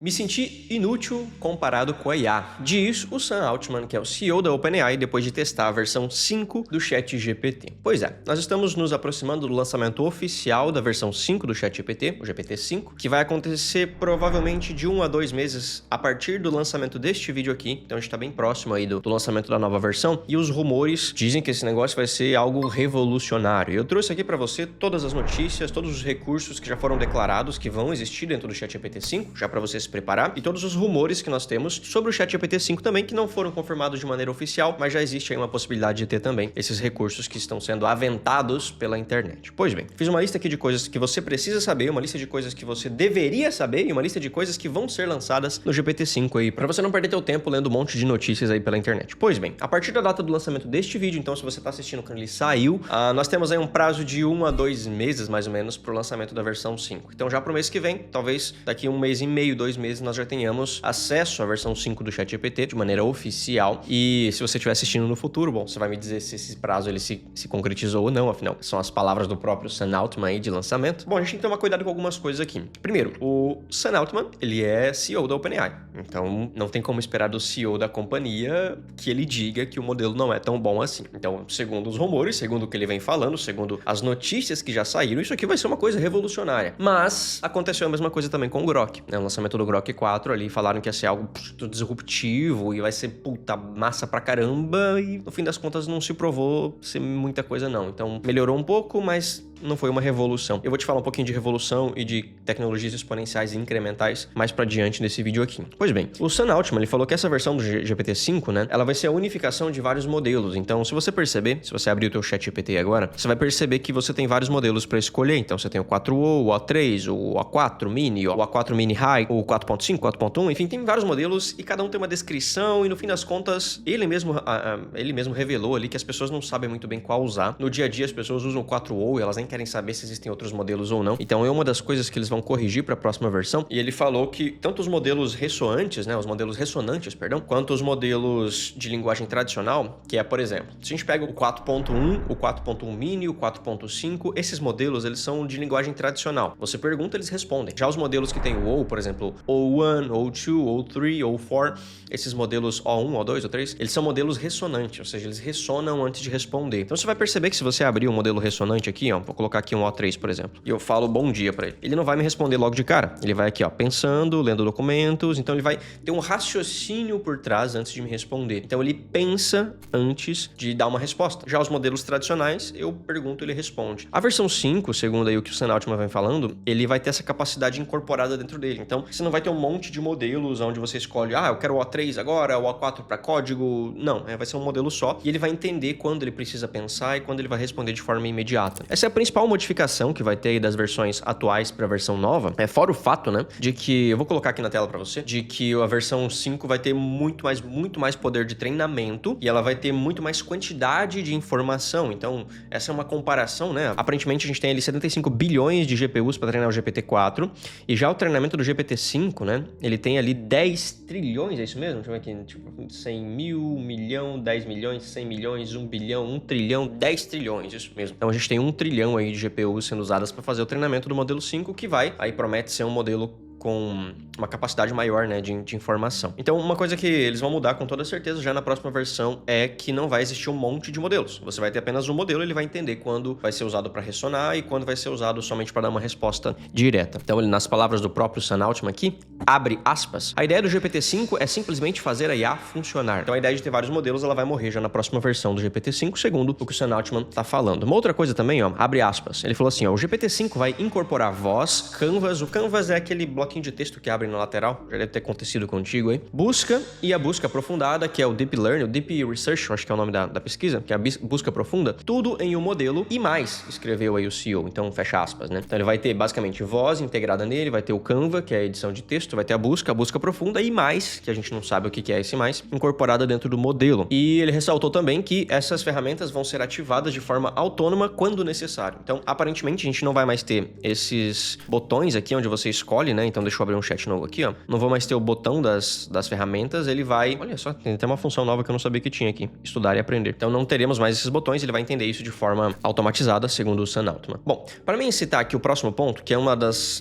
Me senti inútil comparado com a IA, diz o Sam Altman, que é o CEO da OpenAI, depois de testar a versão 5 do ChatGPT. Pois é, nós estamos nos aproximando do lançamento oficial da versão 5 do ChatGPT, o GPT-5, que vai acontecer provavelmente de 1 a 2 meses a partir do lançamento deste vídeo aqui, então a gente está bem próximo aí do lançamento da nova versão, e os rumores dizem que esse negócio vai ser algo revolucionário. Eu trouxe aqui para você todas as notícias, todos os recursos que já foram declarados que vão existir dentro do ChatGPT-5, já para você se preparar, e todos os rumores que nós temos sobre o ChatGPT-5 também, que não foram confirmados de maneira oficial, mas já existe aí uma possibilidade de ter também esses recursos que estão sendo aventados pela internet. Pois bem, fiz uma lista aqui de coisas que você precisa saber, uma lista de coisas que você deveria saber e uma lista de coisas que vão ser lançadas no GPT-5 aí, para você não perder teu tempo lendo um monte de notícias aí pela internet. Pois bem, a partir da data do lançamento deste vídeo, então se você está assistindo quando ele saiu, nós temos aí um prazo de 1 a 2 meses mais ou menos para o lançamento da versão 5. Então já para o mês que vem, talvez daqui um mês e meio, 2 meses, nós já tenhamos acesso à versão 5 do ChatGPT de maneira oficial. E se você estiver assistindo no futuro, bom, você vai me dizer se esse prazo ele se concretizou ou não, afinal, são as palavras do próprio Sam Altman aí de lançamento. Bom, a gente tem que tomar cuidado com algumas coisas aqui. Primeiro, o Sam Altman, ele é CEO da OpenAI, então não tem como esperar do CEO da companhia que ele diga que o modelo não é tão bom assim. Então, segundo os rumores, segundo o que ele vem falando, segundo as notícias que já saíram, isso aqui vai ser uma coisa revolucionária. Mas aconteceu a mesma coisa também com o Grok, né? O lançamento do Grok 4 ali, falaram que ia ser algo disruptivo e vai ser, puta, massa pra caramba, e no fim das contas não se provou ser muita coisa não. Então melhorou um pouco, mas não foi uma revolução. Eu vou te falar um pouquinho de revolução e de tecnologias exponenciais e incrementais mais pra diante nesse vídeo aqui. Pois bem, o Sam Altman, ele falou que essa versão do GPT-5, né, ela vai ser a unificação de vários modelos. Então, se você perceber, se você abrir o teu ChatGPT agora, você vai perceber que você tem vários modelos pra escolher. Então, você tem o 4O, o O3, o A4 Mini, o A4 Mini High, o 4.5, 4.1, enfim, tem vários modelos e cada um tem uma descrição e no fim das contas, ele mesmo revelou ali que as pessoas não sabem muito bem qual usar. No dia a dia, as pessoas usam o 4O e elas nem querem saber se existem outros modelos ou não. Então é uma das coisas que eles vão corrigir para a próxima versão. E ele falou que tanto os modelos ressonantes, né, quanto os modelos de linguagem tradicional, que é, por exemplo, se a gente pega o 4.1, o 4.1 Mini, o 4.5, esses modelos, eles são de linguagem tradicional. Você pergunta, eles respondem. Já os modelos que tem o O, por exemplo, O1, O2, O3, O4, esses modelos O1, O2, O3, eles são modelos ressonantes, ou seja, eles ressonam antes de responder. Então você vai perceber que se você abrir um modelo ressonante aqui, ó, vou colocar aqui um O3, por exemplo, e eu falo bom dia pra ele não vai me responder logo de cara. Ele vai aqui, ó, pensando, lendo documentos, então ele vai ter um raciocínio por trás antes de me responder. Então ele pensa antes de dar uma resposta. Já os modelos tradicionais, eu pergunto, ele responde. A versão 5, segundo aí o que o Sam Altman vem falando, ele vai ter essa capacidade incorporada dentro dele. Então você não vai ter um monte de modelos onde você escolhe, eu quero o O3 agora, o O4 para código. Não, vai ser um modelo só e ele vai entender quando ele precisa pensar e quando ele vai responder de forma imediata. Essa é a principal modificação que vai ter aí das versões atuais para a versão nova, fora o fato, né, de que, eu vou colocar aqui na tela para você, de que a versão 5 vai ter muito mais poder de treinamento e ela vai ter muito mais quantidade de informação. Então, essa é uma comparação, né, aparentemente a gente tem ali 75 bilhões de GPUs para treinar o GPT-4 e já o treinamento do GPT-5, né, ele tem ali 10 trilhões, é isso mesmo? Deixa eu ver aqui, tipo, 100 mil, 1 milhão, 10 milhões, 100 milhões, 1 bilhão, 1 trilhão, 10 trilhões, isso mesmo. Então a gente tem 1 trilhão aí de GPUs sendo usadas para fazer o treinamento do modelo 5, que aí promete ser um modelo com uma capacidade maior, né, de informação. Então, uma coisa que eles vão mudar com toda certeza já na próxima versão é que não vai existir um monte de modelos. Você vai ter apenas um modelo, ele vai entender quando vai ser usado para ressonar e quando vai ser usado somente para dar uma resposta direta. Então, nas palavras do próprio Sam Altman aqui, abre aspas, a ideia do GPT-5 é simplesmente fazer a IA funcionar. Então, a ideia de ter vários modelos, ela vai morrer já na próxima versão do GPT-5, segundo o que o Sam Altman tá falando. Uma outra coisa também, ó, abre aspas, ele falou assim, ó, o GPT-5 vai incorporar voz, Canvas, o Canvas é aquele bloquinho de texto que abre na lateral, já deve ter acontecido contigo aí. Busca e a busca aprofundada, que é o Deep Learning, o Deep Research, acho que é o nome da pesquisa, que é a busca profunda, tudo em um modelo e mais, escreveu aí o CEO, então fecha aspas, né? Então ele vai ter basicamente voz integrada nele, vai ter o Canva, que é a edição de texto, vai ter a busca profunda e mais, que a gente não sabe o que é esse mais, incorporada dentro do modelo. E ele ressaltou também que essas ferramentas vão ser ativadas de forma autônoma quando necessário. Então, aparentemente, a gente não vai mais ter esses botões aqui onde você escolhe, né? Então, Então deixa eu abrir um chat novo aqui, ó. Não vou mais ter o botão das ferramentas, ele vai... Olha só, tem até uma função nova que eu não sabia que tinha aqui. Estudar e aprender. Então não teremos mais esses botões, ele vai entender isso de forma automatizada, segundo o Sam Altman. Bom, para mim citar aqui o próximo ponto, que é uma das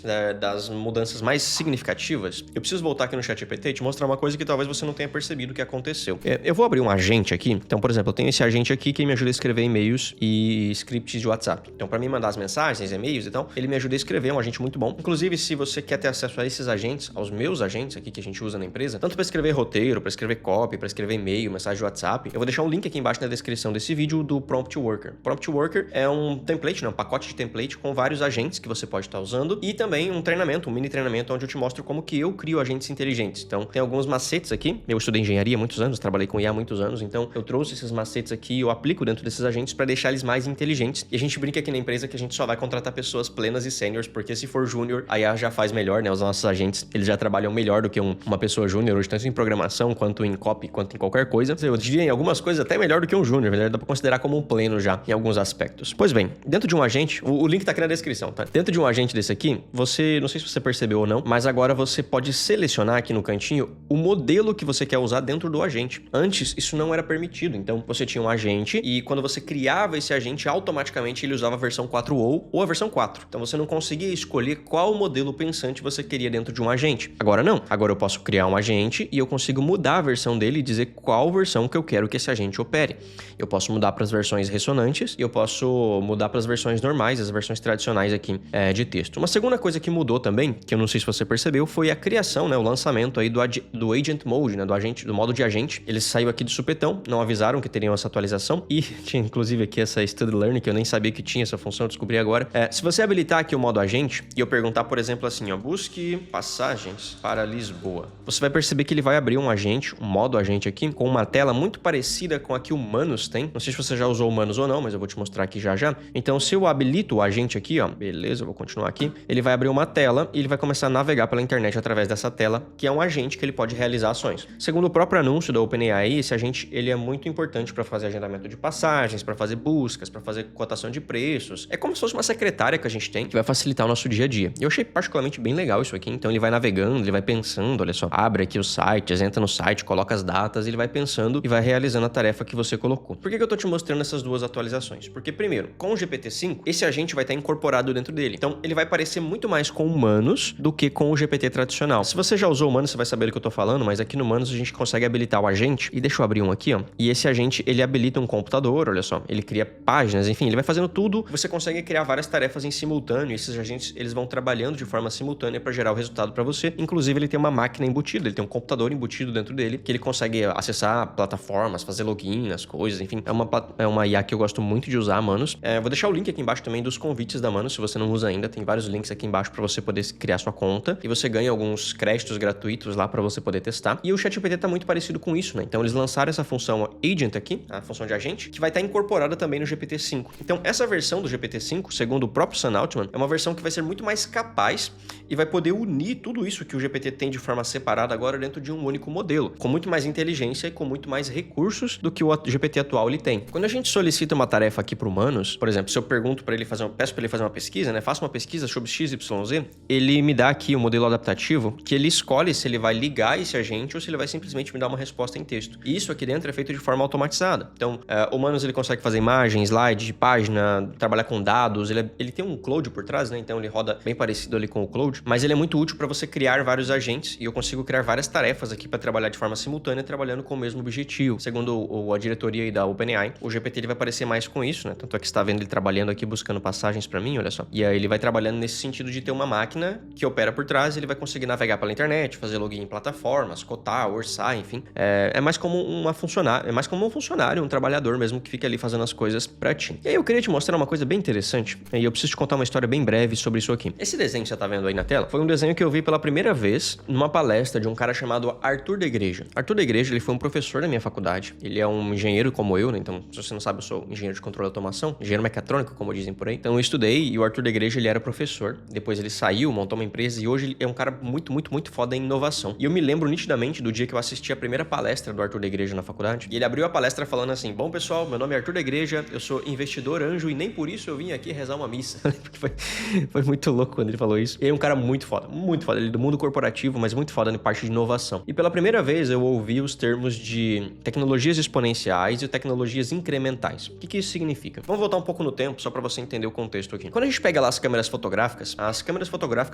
mudanças mais significativas, eu preciso voltar aqui no ChatGPT e te mostrar uma coisa que talvez você não tenha percebido que aconteceu. Eu vou abrir um agente aqui. Então, por exemplo, eu tenho esse agente aqui que me ajuda a escrever e-mails e scripts de WhatsApp. Então, para mim mandar as mensagens, e-mails e tal, ele me ajuda a escrever, é um agente muito bom. Inclusive, se você quer ter acesso a esses agentes, aos meus agentes aqui que a gente usa na empresa, tanto para escrever roteiro, para escrever copy, para escrever e-mail, mensagem de WhatsApp, eu vou deixar um link aqui embaixo na descrição desse vídeo do Prompt Worker. Prompt Worker é um template, né, um pacote de template com vários agentes que você pode estar usando e também um treinamento, um mini treinamento onde eu te mostro como que eu crio agentes inteligentes. Então, tem alguns macetes aqui. Eu estudei engenharia há muitos anos, trabalhei com IA há muitos anos, então eu trouxe esses macetes aqui e eu aplico dentro desses agentes para deixar eles mais inteligentes. E a gente brinca aqui na empresa que a gente só vai contratar pessoas plenas e sêniors, porque se for júnior, a IA já faz melhor, né? Os nossos agentes, eles já trabalham melhor do que uma pessoa júnior, hoje tanto em programação, quanto em copy, quanto em qualquer coisa. Eu diria em algumas coisas até melhor do que um júnior, né? Dá para considerar como um pleno já, em alguns aspectos. Pois bem, dentro de um agente, o link tá aqui na descrição, tá? Dentro de um agente desse aqui, você, não sei se você percebeu ou não, mas agora você pode selecionar aqui no cantinho o modelo que você quer usar dentro do agente. Antes, isso não era permitido. Então, você tinha um agente e quando você criava esse agente, automaticamente ele usava a versão 4.0 ou a versão 4. Então, você não conseguia escolher qual modelo pensante você queria dentro de um agente. Agora não. Agora eu posso criar um agente e eu consigo mudar a versão dele e dizer qual versão que eu quero que esse agente opere. Eu posso mudar para as versões ressonantes e eu posso mudar para as versões normais, as versões tradicionais aqui de texto. Uma segunda coisa que mudou também, que eu não sei se você percebeu, foi a criação, né, o lançamento aí do Agent Mode, né, do modo de agente. Ele saiu aqui de supetão, não avisaram que teriam essa atualização e tinha inclusive aqui essa Study Learning, que eu nem sabia que tinha essa função, eu descobri agora. Se você habilitar aqui o modo agente e eu perguntar, por exemplo, assim, ó, busque passagens para Lisboa, você vai perceber que ele vai abrir um agente, um modo agente aqui, com uma tela muito parecida com a que o Manus tem. Não sei se você já usou o Manus ou não, mas eu vou te mostrar aqui já já. Então, se eu habilito o agente aqui, ó, beleza, eu vou continuar aqui, ele vai abrir uma tela e ele vai começar a navegar pela internet através dessa tela, que é um agente que ele pode realizar ações. Segundo o próprio anúncio da OpenAI, esse agente ele é muito importante para fazer agendamento de passagens, para fazer buscas, para fazer cotação de preços. É como se fosse uma secretária que a gente tem, que vai facilitar o nosso dia a dia. Eu achei particularmente bem legal isso aqui. Então ele vai navegando, ele vai pensando, olha só, abre aqui os sites, entra no site, coloca as datas, ele vai pensando e vai realizando a tarefa que você colocou. Por que eu tô te mostrando essas duas atualizações? Porque primeiro, com o GPT-5, esse agente vai estar incorporado dentro dele. Então ele vai parecer muito mais com humanos do que com o GPT tradicional. Se você já usou o Manus, você vai saber do que eu tô falando, mas aqui no Manus a gente consegue habilitar o agente, e deixa eu abrir um aqui, ó, e esse agente, ele habilita um computador, olha só, ele cria páginas, enfim, ele vai fazendo tudo, você consegue criar várias tarefas em simultâneo, e esses agentes, eles vão trabalhando de forma simultânea para gerar o resultado para você. Inclusive, ele tem uma máquina embutida, ele tem um computador embutido dentro dele, que ele consegue acessar plataformas, fazer login nas coisas, enfim, é uma IA que eu gosto muito de usar, Manus. Vou deixar o link aqui embaixo também dos convites da Manus, se você não usa ainda, tem vários links aqui embaixo para você poder criar sua conta, e você ganha alguns créditos gratuitos lá para você poder testar. E o ChatGPT tá muito parecido com isso, né? Então eles lançaram essa função Agent aqui, a função de agente, que vai estar incorporada também no GPT-5. Então essa versão do GPT-5, segundo o próprio Sam Altman, é uma versão que vai ser muito mais capaz e vai poder unir tudo isso que o GPT tem de forma separada agora dentro de um único modelo, com muito mais inteligência e com muito mais recursos do que o GPT atual ele tem. Quando a gente solicita uma tarefa aqui para o Manus, por exemplo, se eu pergunto para ele peço para ele fazer uma pesquisa, né? Faça uma pesquisa sobre XYZ, ele me dá aqui o modelo adaptativo que ele escolhe se ele vai ligar esse agente ou se ele vai simplesmente me dar uma resposta em texto. E isso aqui dentro é feito de forma automatizada. Então, o Manus ele consegue fazer imagem, slide de página, trabalhar com dados, ele tem um Claude por trás, né? Então ele roda bem parecido ali com o Claude, mas ele é muito útil para você criar vários agentes e eu consigo criar várias tarefas aqui para trabalhar de forma simultânea, trabalhando com o mesmo objetivo. Segundo a diretoria aí da OpenAI, o GPT ele vai parecer mais com isso, né? Tanto é que você está vendo ele trabalhando aqui buscando passagens para mim, olha só. E aí ele vai trabalhando nesse sentido de ter uma máquina que opera por trás, ele vai conseguir navegar pela internet, fazer login em plataformas, cotar, orçar, enfim. É mais como um funcionário, um trabalhador mesmo que fica ali fazendo as coisas pra ti. E aí eu queria te mostrar uma coisa bem interessante, e eu preciso te contar uma história bem breve sobre isso aqui. Esse desenho que você tá vendo aí na tela foi um desenho que eu vi pela primeira vez numa palestra de um cara chamado Arthur da Igreja. Arthur da Igreja, ele foi um professor da minha faculdade, ele é um engenheiro como eu, né? Então, se você não sabe, eu sou engenheiro de controle de automação, engenheiro mecatrônico, como dizem por aí. Então eu estudei e o Arthur da Igreja, ele era professor, depois ele saiu, montou uma empresa e hoje ele é um cara muito, muito, muito foda em inovação. E eu me lembro nitidamente do dia que eu assisti a primeira palestra do Arthur da Igreja na faculdade, e ele abriu a palestra falando assim: bom pessoal, meu nome é Arthur da Igreja, eu sou investidor anjo e nem por isso eu vim aqui rezar uma missa. Porque foi muito louco quando ele falou isso. Ele é um cara muito foda, muito foda. Ele é do mundo corporativo, mas muito foda na parte de inovação. E pela primeira vez eu ouvi os termos de tecnologias exponenciais e tecnologias incrementais. O que isso significa? Vamos voltar um pouco no tempo, só pra você entender o contexto aqui. Quando a gente pega lá as câmeras fotográficas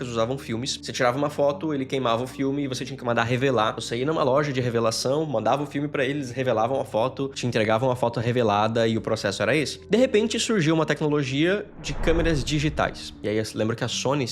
usavam filmes. Você tirava uma foto, ele queimava o filme e você tinha que mandar revelar. Você ia numa loja de revelação, mandava o filme pra eles, revelavam a foto, te entregavam a foto revelada e o processo era esse. De repente surgiu uma tecnologia de câmeras digitais. E aí eu lembro que a Sony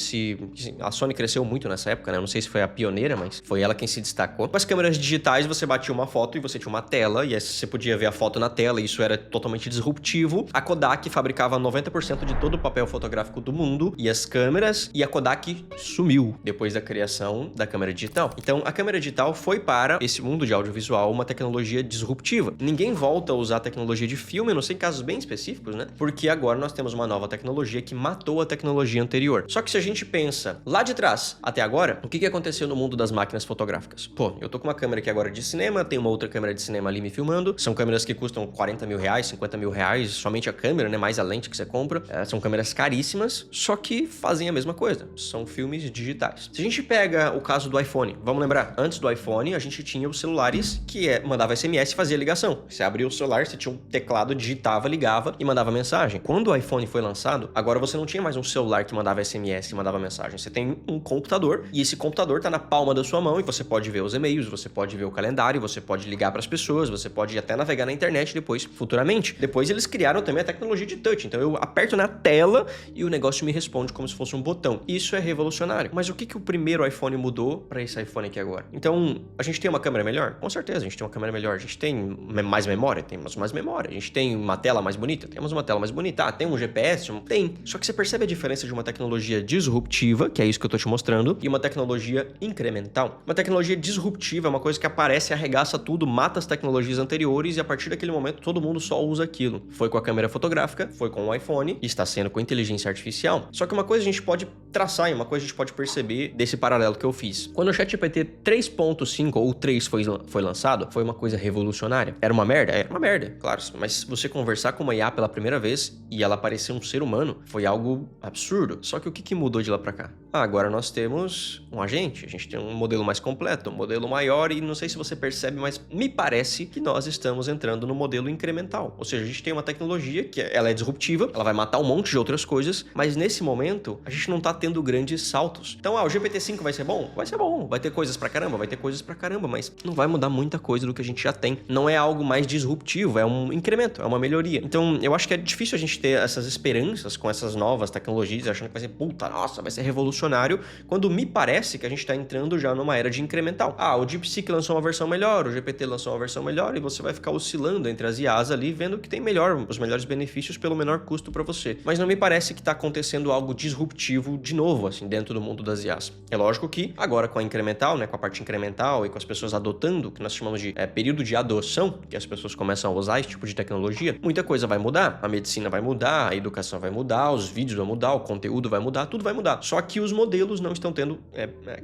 cresceu muito nessa época, né? Eu não sei se foi a pioneira, mas foi ela quem se destacou. Com as câmeras digitais você batia uma foto e você tinha uma tela, e aí você podia ver a foto na tela, e isso era totalmente disruptivo. A Kodak fabricava 90% de todo o papel fotográfico do mundo e as câmeras, e a Kodak sumiu depois da criação da câmera digital. Então a câmera digital foi para esse mundo de audiovisual uma tecnologia disruptiva. Ninguém volta a usar a tecnologia de filme, a não ser em casos bem específicos, né? Porque agora nós temos uma nova tecnologia que matou a tecnologia anterior. Só que se a gente pensa lá de trás até agora, o que aconteceu no mundo das máquinas fotográficas? Pô, eu tô com uma câmera aqui agora de cinema, tem uma outra câmera de cinema ali me filmando, são câmeras que custam 40 mil reais, 50 mil reais, somente a câmera, né? Mais a lente que você compra. São câmeras caríssimas, só que fazem a mesma coisa. São filmes digitais. Se a gente pega o caso do iPhone, vamos lembrar, antes do iPhone a gente tinha os celulares que mandava SMS e fazia ligação. Você abria o celular, você tinha um teclado, digitava, ligava e mandava mensagem. Quando o iPhone foi lançado, agora você não tinha mais um celular que mandava SMS e mandava mensagem. Você tem um computador e esse computador tá na palma da sua mão e você pode ver os e-mails, você pode ver o calendário, você pode ligar para as pessoas, você pode até navegar na internet depois, futuramente. Depois eles criaram também a tecnologia de touch. Então eu aperto na tela e o negócio me responde como se fosse um botão. Isso é revolucionário. Mas o que o primeiro iPhone mudou para esse iPhone aqui agora? Então, a gente tem uma câmera melhor? Com certeza, a gente tem uma câmera melhor. A gente tem mais memória? Temos mais memória. A gente tem uma tela mais bonita? Temos uma tela mais bonita. Ah, tem um GPS? Tem. Só que você percebe a diferença de uma tecnologia disruptiva, que é isso que eu tô te mostrando, e uma tecnologia incremental. Uma tecnologia disruptiva é uma coisa que aparece, arregaça tudo, mata as tecnologias anteriores e a partir daquele momento todo mundo só usa aquilo. Foi com a câmera fotográfica, foi com o iPhone e está sendo com inteligência artificial. Só que uma coisa a gente pode traçar e uma coisa a gente pode perceber desse paralelo que eu fiz. Quando o ChatGPT 3.5 ou 3 foi lançado, foi uma coisa revolucionária. Era uma merda? Era uma merda, claro. Mas você conversar com uma IA pela primeira vez e ela parecer um ser humano, foi algo absurdo. Só que o que mudou de lá pra cá? Agora nós temos um agente, a gente tem um modelo mais completo, um modelo maior e não sei se você percebe, mas me parece que nós estamos entrando no modelo incremental. Ou seja, a gente tem uma tecnologia que ela é disruptiva, ela vai matar um monte de outras coisas, mas nesse momento a gente não tá tendo grandes saltos. Então, o GPT-5 vai ser bom? Vai ser bom. Vai ter coisas pra caramba? Vai ter coisas pra caramba, mas não vai mudar muita coisa do que a gente já tem. Não é algo mais disruptivo, é um incremento, é uma melhoria. Então, eu acho que é difícil a gente ter essas esperanças com essas novas tecnologias, achando que vai ser, puta, nossa, vai ser revolucionário, quando me parece que a gente tá entrando já numa era de incremental. Ah, o DeepSeek lançou uma versão melhor, o GPT lançou uma versão melhor, e você vai ficar oscilando entre as IAs ali, vendo que tem os melhores benefícios pelo menor custo pra você. Mas não me parece que tá acontecendo algo disruptivo de novo, assim, dentro do mundo das IAs. É lógico que agora com a incremental, né, com a parte incremental e com as pessoas adotando, o que nós chamamos de período de adoção, que as pessoas começam a usar esse tipo de tecnologia, muita coisa vai mudar. A medicina vai mudar, a educação vai mudar, os vídeos vão mudar, o conteúdo vai mudar, tudo vai mudar. Só que os modelos não estão tendo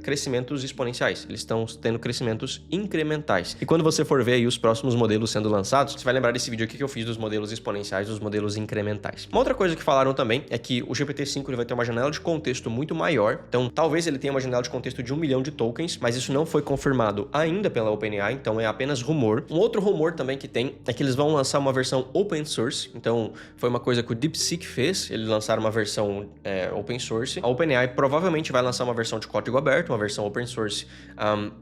crescimentos exponenciais, eles estão tendo crescimentos incrementais. E quando você for ver aí os próximos modelos sendo lançados, você vai lembrar desse vídeo aqui que eu fiz dos modelos exponenciais e dos modelos incrementais. Uma outra coisa que falaram também é que o GPT-5 ele vai ter uma janela de contexto muito maior, então talvez ele tenha uma janela de contexto de 1 milhão de tokens, mas isso não foi confirmado ainda pela OpenAI, então é apenas rumor. Um outro rumor também que tem é que eles vão lançar uma versão open source, então foi uma coisa que o DeepSeek fez, eles lançaram uma versão open source. A OpenAI provavelmente vai lançar uma versão de código aberto, uma versão open source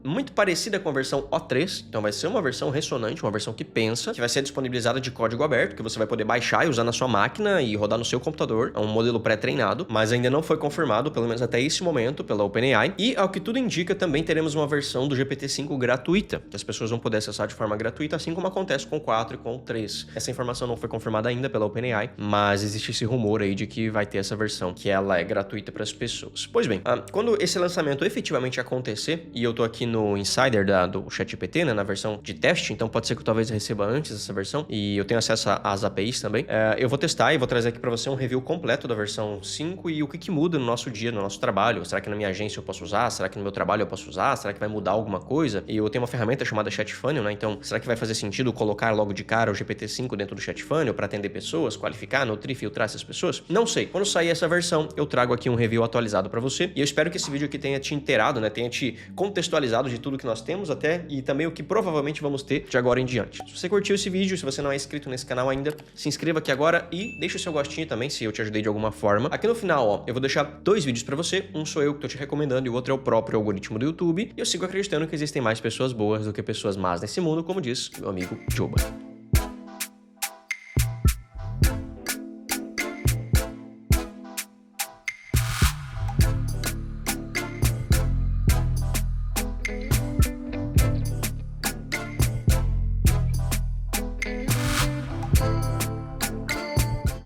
muito parecida com a versão O3, então vai ser uma versão ressonante, uma versão que pensa, que vai ser disponibilizada de código aberto, que você vai poder baixar e usar na sua máquina e rodar no seu computador. É um modelo pré-treinado, mas ainda não foi confirmado, pelo menos até esse momento, pela OpenAI. E, ao que tudo indica, também teremos uma versão do GPT-5 gratuita, que as pessoas vão poder acessar de forma gratuita, assim como acontece com o 4 e com o 3. Essa informação não foi confirmada ainda pela OpenAI, mas existe esse rumor aí de que vai ter essa versão, que ela é gratuita para as pessoas. Pois bem, quando esse lançamento efetivamente acontecer, e eu tô aqui no Insider do ChatGPT, né, na versão de teste, então pode ser que eu talvez receba antes essa versão, e eu tenho acesso às APIs também, eu vou testar e vou trazer aqui para você um review completo da versão 5 e o que muda no nosso dia, no nosso trabalho. Será que na minha agência eu posso usar? Será que no meu trabalho eu posso usar? Será que vai mudar alguma coisa? E eu tenho uma ferramenta chamada ChatFunnel, né? Então, será que vai fazer sentido colocar logo de cara o GPT-5 dentro do ChatFunnel para atender pessoas, qualificar, nutrir, filtrar essas pessoas? Não sei. Quando sair essa versão, eu trago aqui um review atualizado para você você. E eu espero que esse vídeo aqui tenha te inteirado, né? Tenha te contextualizado de tudo que nós temos até e também o que provavelmente vamos ter de agora em diante. Se você curtiu esse vídeo, se você não é inscrito nesse canal ainda, se inscreva aqui agora e deixa o seu gostinho também, se eu te ajudei de alguma forma. Aqui no final, ó, eu vou deixar 2 vídeos pra você. Um sou eu que tô te recomendando e o outro é o próprio algoritmo do YouTube. E eu sigo acreditando que existem mais pessoas boas do que pessoas más nesse mundo, como diz meu amigo Joba.